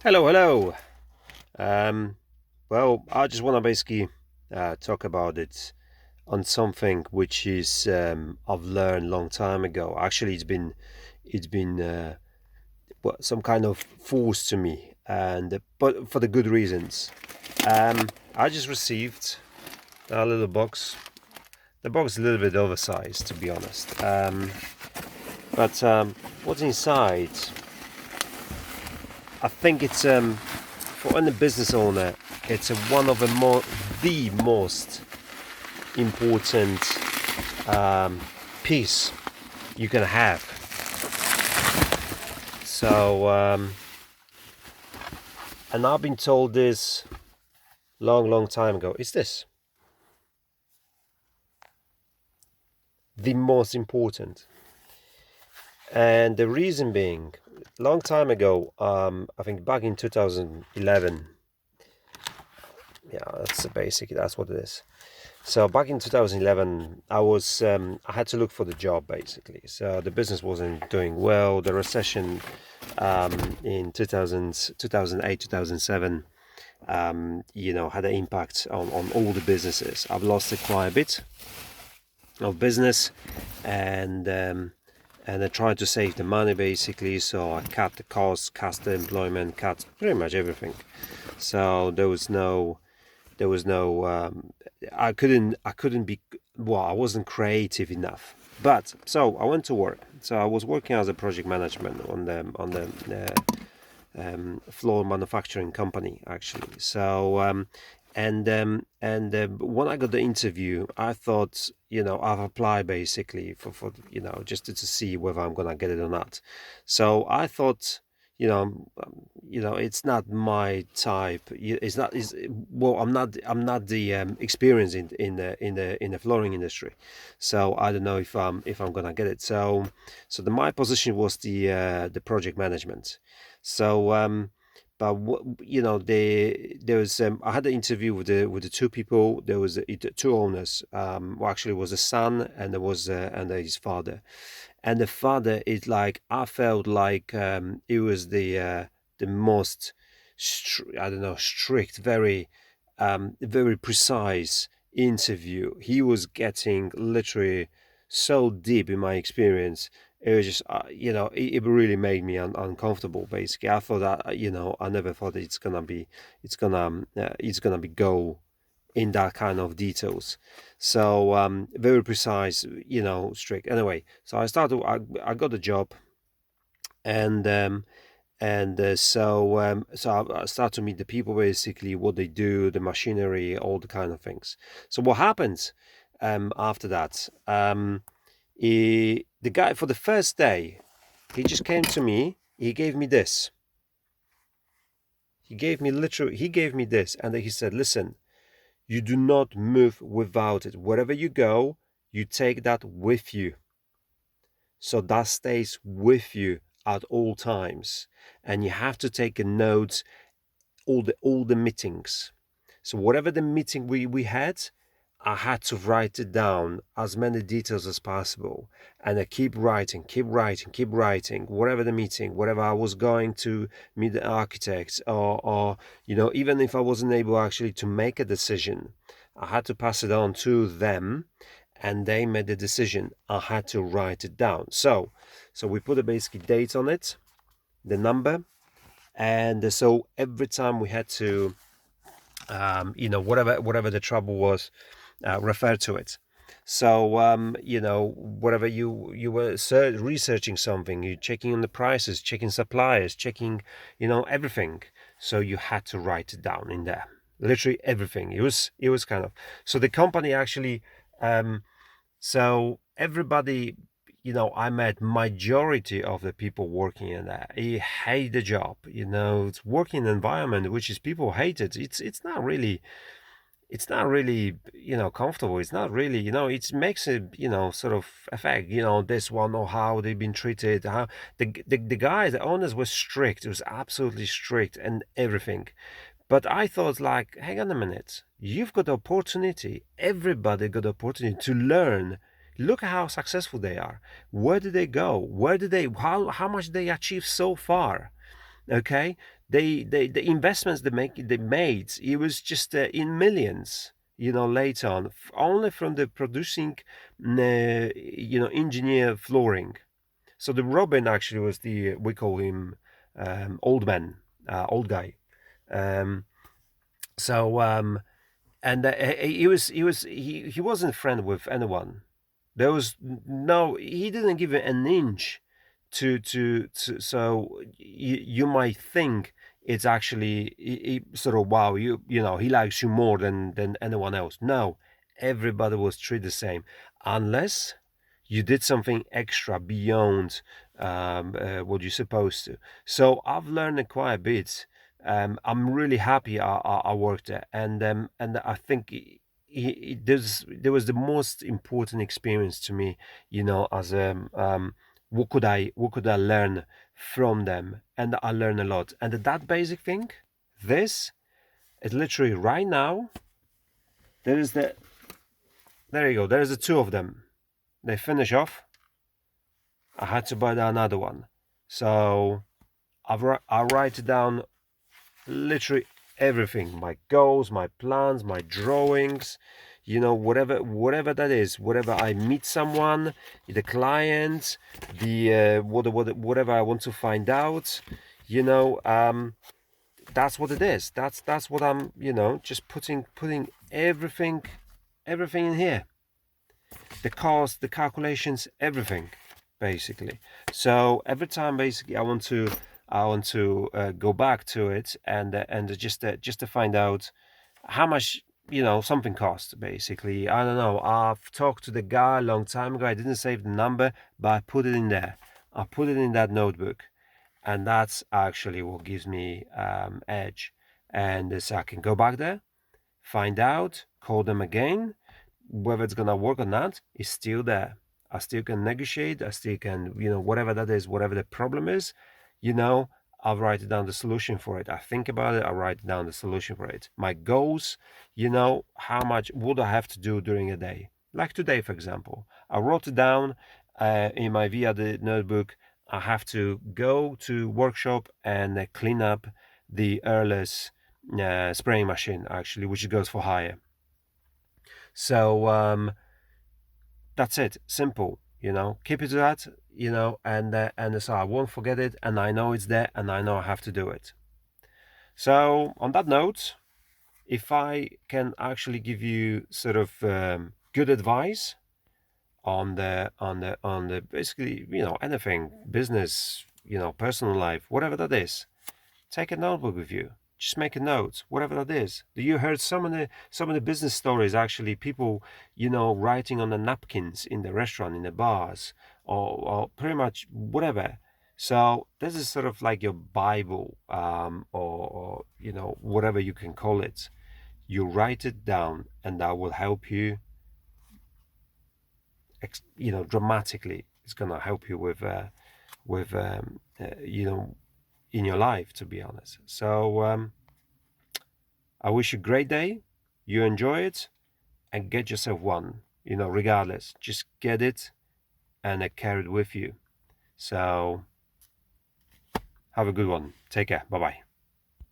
Hello. Um, well, I just want to basically talk about it on something which is I've learned long time ago. Actually, it's been some kind of force to me, and but for the good reasons. I just received a little box. The box is a little bit oversized, to be honest. But what's inside? I think it's for any business owner, it's one of the most important piece you can have. So, and I've been told this long time ago. Is this the most important? And the reason being, long time ago, I think back in 2011. Yeah, that's the basic. That's what it is. So back in 2011, I had to look for the job basically. So the business wasn't doing well. The recession in 2008, 2007, had an impact on all the businesses. I've lost quite a bit of business, and I tried to save the money basically. So I cut the costs, cut the employment, cut pretty much everything. So there was no I couldn't be, well, I wasn't creative enough. But so I went to work. So I was working as a project management on the floor manufacturing company actually. So when I got the interview, I thought, I've applied basically for just to see whether I'm gonna get it or not. So I thought, it's not my type. It's not. Is well, I'm not the experience in the flooring industry, so I don't know if I'm gonna get it. So my position was the project management. So but there was I had an interview with the two people. There was two owners. Well, actually, it was a son and there was and his father. And the father is like, I felt like it was the most I don't know, strict, very precise interview. He was getting literally so deep in my experience. It was just it really made me uncomfortable basically. I thought that I never thought it's gonna be go in that kind of details. So very precise, strict. Anyway, so I got the job, and so I start to meet the people basically, what they do, the machinery, all the kind of things. So what happens after that? The guy, for the first day, he just came to me. He gave me this. He gave me this, and then he said, "Listen, you do not move without it. Wherever you go, you take that with you. So that stays with you at all times. And you have to take a note all the meetings. So whatever the meeting we had, I had to write it down as many details as possible. And I keep writing, whatever the meeting, whatever I was going to meet the architects, or even if I wasn't able actually to make a decision, I had to pass it on to them, and they made the decision. I had to write it down. So we put a basic date on it, the number, and so every time we had to, whatever the trouble was, refer to it. So whatever you were researching something, you checking on the prices, checking suppliers, checking everything. So you had to write it down in there, literally everything. It was kind of, so the company actually, so everybody, I met majority of the people working in there. He hate the job. It's working environment which is people hate it. It's not really comfortable. It's not really, it makes a sort of effect, this one, or how they've been treated, how the guys, the owners were strict. It was absolutely strict and everything. But I thought, like, hang on a minute, you've got the opportunity, everybody got the opportunity to learn. Look at how successful they are. Where did they go? How much they achieved so far? Okay, the investments they made, it was just in millions, later on, only from the producing, engineer flooring. So the Robin actually was we call him, old man, old guy. Um, so and he wasn't friend with anyone. There was no, he didn't give it an inch to so you might think it's actually sort of, wow, he likes you more than anyone else. No, everybody was treated the same, unless you did something extra beyond what you're supposed to. So I've learned quite a bit. I'm really happy I worked there, and I think there was the most important experience to me, as what could I learn from them, and I learned a lot. And that basic thing, this is literally right now. There is there you go. There's the two of them. They finish off. I had to buy another one, so I write down literally everything: my goals, my plans, my drawings, whatever that is, whatever I meet someone, the client, the whatever I want to find out, that's what it is. That's what I'm, just putting everything in here: the cost, the calculations, everything, basically. So every time, basically, I want to go back to it, and just to find out how much, something costs. Basically, I don't know. I've talked to the guy a long time ago. I didn't save the number, but I put it in there. I put it in that notebook, and that's actually what gives me edge. And so I can go back there, find out, call them again. Whether it's gonna work or not is still there. I still can negotiate. I still can, whatever that is, whatever the problem is, you know, I'll write down the solution for it. I think about it. I write down the solution for it. My goals, how much would I have to do during a day? Like today, for example, I wrote it down in my the notebook. I have to go to workshop and clean up the airless spraying machine, actually, which goes for hire. So that's it. Simple. Keep it to that. And so I won't forget it, and I know it's there, and I know I have to do it. So on that note, if I can actually give you sort of good advice on the basically, anything, business, personal life, whatever that is, take a notebook with you. Just make a note, whatever that is. You heard some of the business stories, actually, people, writing on the napkins in the restaurant, in the bars, or pretty much whatever. So this is sort of like your Bible, or whatever you can call it. You write it down, and that will help you, dramatically. It's gonna help you with in your life, to be honest. So I wish you a great day. You enjoy it, and get yourself one. Regardless, just get it and carry it with you. So have a good one. Take care. Bye bye.